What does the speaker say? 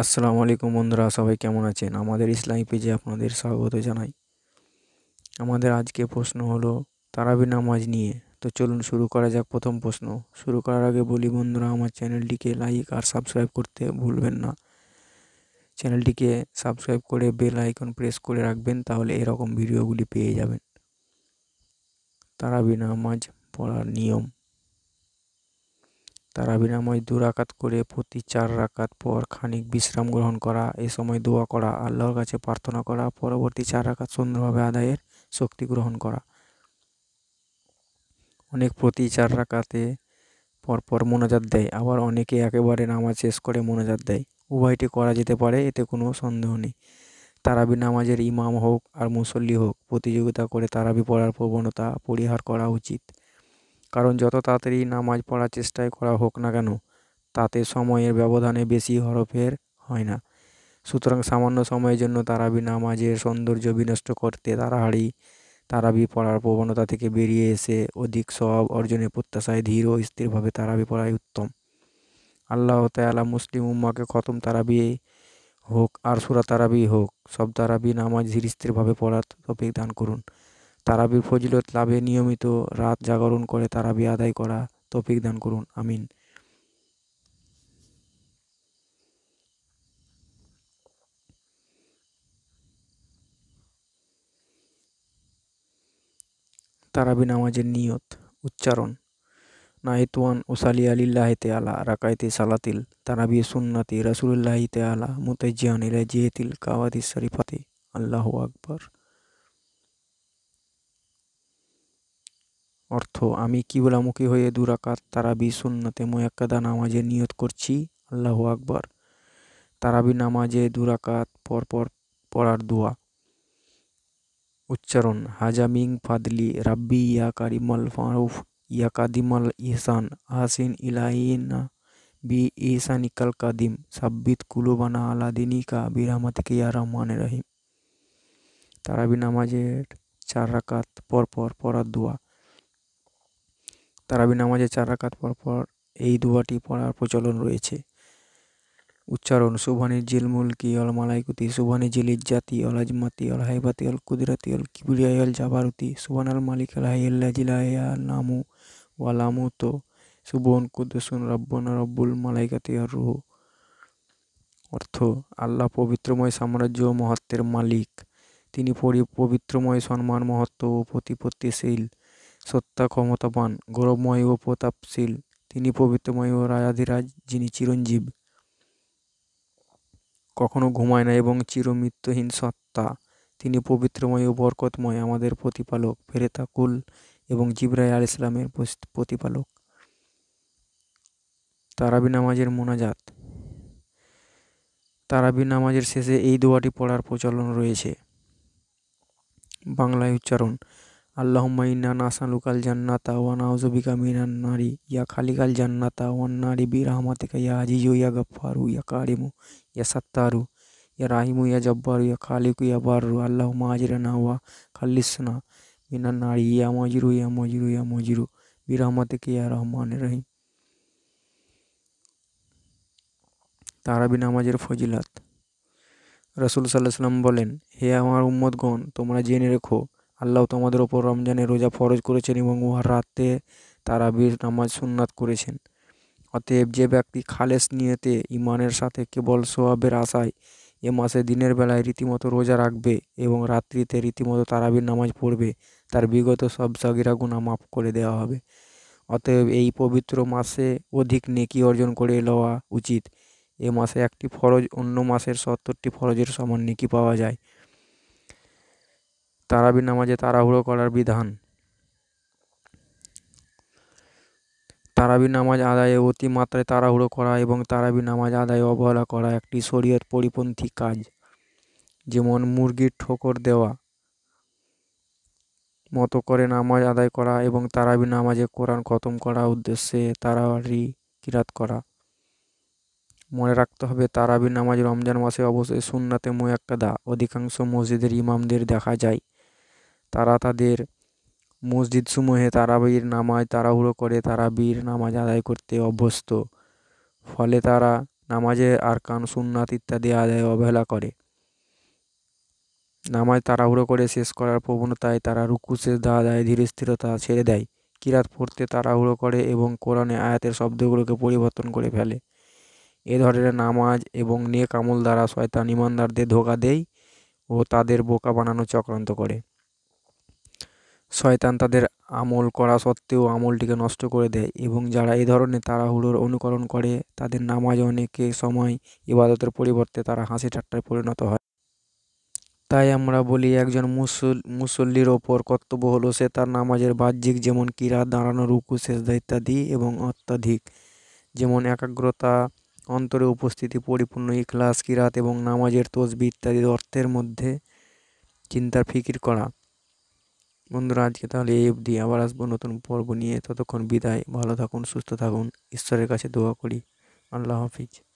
আসসালামু আলাইকুম বন্ধুরা, সবাই কেমন আছেন? আমাদের ইসলামিক পেজে আপনাদের স্বাগত জানাই। আমাদের আজকে প্রশ্ন হলো তারাবি নামাজ নিয়ে। তো চলুন শুরু করা যাক। প্রথম প্রশ্ন শুরু করার আগে বলি বন্ধুরা, আমার চ্যানেলটিকে লাইক আর সাবস্ক্রাইব করতে ভুলবেন না। চ্যানেলটিকে সাবস্ক্রাইব করে বেল আইকন প্রেস করে রাখবেন, তাহলে এরকম ভিডিওগুলি পেয়ে যাবেন। তারাবি নামাজ পড়ার নিয়ম। তারাবি নামাজ 2 রাকাত করে প্রতি 4 রাকাত পর খানিক বিশ্রাম গ্রহণ করা, এ সময় দোয়া করা, আল্লাহর কাছে প্রার্থনা করা, পরবর্তী 4 রাকাত সুন্দরভাবে আদায়ের শক্তি গ্রহণ করা। অনেক প্রতি 4 রাকাতে পরপর মোনাজাত দেয়, আবার অনেকে একেবারে নামাজ শেষ করে মোনাজাত দেয়। উভয়টি করা যেতে পারে, এতে কোনো সন্দেহ নেই। তারাবি নামাজের ইমাম হোক আর মুসল্লি হোক, প্রতিযোগিতা করে তারাবি পড়ার প্রবণতা পরিহার করা উচিত। কারণ যত তাড়াতাড়ি নামাজ পড়ার চেষ্টাই করা হোক না কেন, তাতে সময়ের ব্যবধানে বেশি হরফের হয় না। সুতরাং সামান্য সময়ের জন্য তারাবি নামাজের সৌন্দর্য বিনষ্ট করতে তারাবি পড়ার প্রবণতা থেকে বেরিয়ে এসে অধিক সওয়াব অর্জনের প্রত্যাশায় ধীর ও স্থিরভাবে তারাবি পড়াই উত্তম। আল্লাহ তাআলা মুসলিম উম্মাহকে খতম তারাবি হোক আর সূরা তারাবি হোক, সব তারাবি নামাজ ধীর স্থিরভাবে পড়ার তৌফিক দান করুন। তারাবির ফজিলত লাভে নিয়মিত রাত জাগরণ করে তারাবি আদায় করা তৌফিক দান করুন, আমিন। তারাবি নামাজের নিয়ত উচ্চারণ। নাইতুয়ান উসালি আলিল্লাহি তাআলা রাকাইতি সালাতিল তারাবি সুন্নাতি রাসূলিল্লাহি তাআলা মুতাজ্জিয়ান ইলা জিহাতিল কাওয়াতিস শরীফাতি। আল্লাহু আকবার। অর্থ: আমি কিবলামুখী হয়ে 2 রাকাত তারাবি সুন্নতে মুয়াক্কাদা নামাজের নিয়ত করছি। আল্লাহু আকবার। তারাবি নামাজে 2 রাকাত পর পর পড়ার দোয়া। উচ্চারণ: হাজা মিং ফাদলি রাব্বি ইয়া কারিমাল ফারুফ ইয়া কাদিমাল ইহসান আহসিন ইলাইনা বি ইহসানিকাল কাদিম সাব্বিত কুলুবানা আলা দিনিকা বিরহমাতিকা ইয়া রহমানির রহিম। তারাবি নামাজের 4 রাকাত পর পর পড়ার দোয়া। তারাবি নামাজে 4 রাকাত পর পর এই দোয়াটি পড়ার প্রচলন রয়েছে। উচ্চারণ: সুবহানি জিল মুলকি অল মালাইকুতি সুবহানি জিল ইজ্জাতি অল আজমাতি অল হাইবাতি অল কুদরাতি অল কিবরিয়াই অল জাবারুতি সুবহানাল মালিকাল হাইয়্যিল্লাযী লা ইয়ানামু ওয়া লা ইয়ামুতু সুবহান কুদ্দুসুন রাব্বুনা রব্বুল মালাইকাতি ওয়ার রূহ। অর্থ: আল্লাহ পবিত্রময়, সাম্রাজ্য ও মহত্বের মালিক। তিনি পবিত্রময়, সম্মান, মহত্ব ও প্রতিপত্তিশীল, সত্তা, ক্ষমতাবান, গৌরবময় ও প্রতাপশীল। তিনি পবিত্রময় ও রাজাধিরাজ, যিনি চিরঞ্জীব, কখনো ঘুমায় না এবং চিরমৃত্যুহীন সত্তা। তিনি পবিত্রময় ও বরকতময়, আমাদের প্রতিপালক, ফেরেশতা কুল এবং জিবরাইল আলাইহিস সালামের প্রতিপালক। তারাবি নামাজের মোনাজাত। তারাবি নামাজের শেষে এই দোয়াটি পড়ার প্রচলন রয়েছে। বাংলায় উচ্চারণ: আল্লাহুম্মা ইন্না নাসআলুকাল জান্নাতা ওয়া নাউযু বিকা মিনান নারি ইয়া খালিকাল জান্নাতা ওয়ান নারি বিরহমাতিকা ইয়া আজিজু ইয়া গাফফারু ইয়া কারিমু ইয়া সাত্তারু ইয়া রাহিমু ইয়া জব্বারু ইয়া খালিকু ইয়া বাররু। আল্লাহুম্মা আজরিনা ওয়া খাল্লিসনা মিনান নারি ইয়া মুজিরু ইয়া মুজিরু ইয়া মুজিরু বিরহমাতিকা ইয়া রহমানির রহিম। তারাবি নামাজের ফজিলত। রাসূল সাল্লাল্লাহু আলাইহি ওয়াসাল্লাম বলেন, হে আমার উম্মতগণ, তোমরা জেনে রেখো, আল্লাহ তোমাদের ওপর রমজানের রোজা ফরজ করেছেন এবং উহার রাতে তারাবির নামাজ সুন্নাত করেছেন। অতএব যে ব্যক্তি খালেস নিয়তে ঈমানের সাথে কেবল সওয়াবের আশায় এ মাসে দিনের বেলায় রীতিমতো রোজা রাখবে এবং রাত্রিতে রীতিমতো তারাবির নামাজ পড়বে, তার বিগত সব সাগিরা গুনাহ মাফ করে দেওয়া হবে। অতএব এই পবিত্র মাসে অধিক নেকি অর্জন করে লওয়া উচিত। এ মাসে একটি ফরজ অন্য মাসের 70টি ফরজের সমান নেকি পাওয়া যায়। তারাবি নামাজে তাড়াহুড়ো করার বিধান। তারাবি নামাজ আদায়ে অতিমাত্রায় তাড়াহুড়ো করা এবং তারাবি নামাজ আদায়ে অবহেলা করা একটি শরীয়ত পরিপন্থী কাজ। যেমন মুরগির ঠোকর দেওয়া মতো করে নামাজ আদায় করা এবং তারাবি নামাজে কোরআন খতম করার উদ্দেশ্যে তারাবি কিরাত করা। মনে রাখতে হবে, তারাবি নামাজ রমজান মাসে অবশ্যই সুন্নাতে মুয়াক্কাদা। অধিকাংশ মসজিদের ইমামদের দেখা যায় তারা তাদের মসজিদসমূহে তারাবির নামাজ তাড়াহুড়ো করে তারাবির নামাজ আদায় করতে অভ্যস্ত। ফলে তারা নামাজে আরকান সুন্নাত ইত্যাদি আদায়ে অবহেলা করে। নামাজ তাড়াহুড়ো করে শেষ করার প্রবণতায় তারা রুকু সেজদা আদায়ে ধীরস্থিরতা ছেড়ে দেয়। কিরাত পড়তে তাড়াহুড়ো করে এবং কোরআনে আয়াতের শব্দগুলোকে পরিবর্তন করে ফেলে। এ ধরনের নামাজ এবং নেক আমল দ্বারা শয়তান ঈমানদারদের ধোঁকা দেয় ও তাদের বোকা বানানোর চক্রান্ত করে। শয়তান তাদের আমল করা সত্ত্বেও আমলটিকে নষ্ট করে দেয় এবং যারা এই ধরনের তাড়াহুড়োর অনুকরণ করে তাদের নামাজ অনেকে সময় ইবাদতের পরিবর্তে তারা হাসি ঠাট্টায় পরিণত হয়। তাই আমরা বলি একজন মুসল্লির ওপর কর্তব্য হলো সে তার নামাজের বাহ্যিক যেমন কিরাত, দাঁড়ানো, রুকু, সেজদা ইত্যাদি এবং অত্যাধিক যেমন একাগ্রতা, অন্তরে উপস্থিতি, পরিপূর্ণ ইখলাস, কিরাত এবং নামাজের তসবিহ ইত্যাদির অর্থের মধ্যে চিন্তার ফিকির করা। বন্ধুরা, আজকে তাহলে এই অবধি, আবার আসবো নতুন পর্ব নিয়ে। ততক্ষণ বিদায়, ভালো থাকুন, সুস্থ থাকুন, ঈশ্বরের কাছে দোয়া করি। আল্লাহ হাফিজ।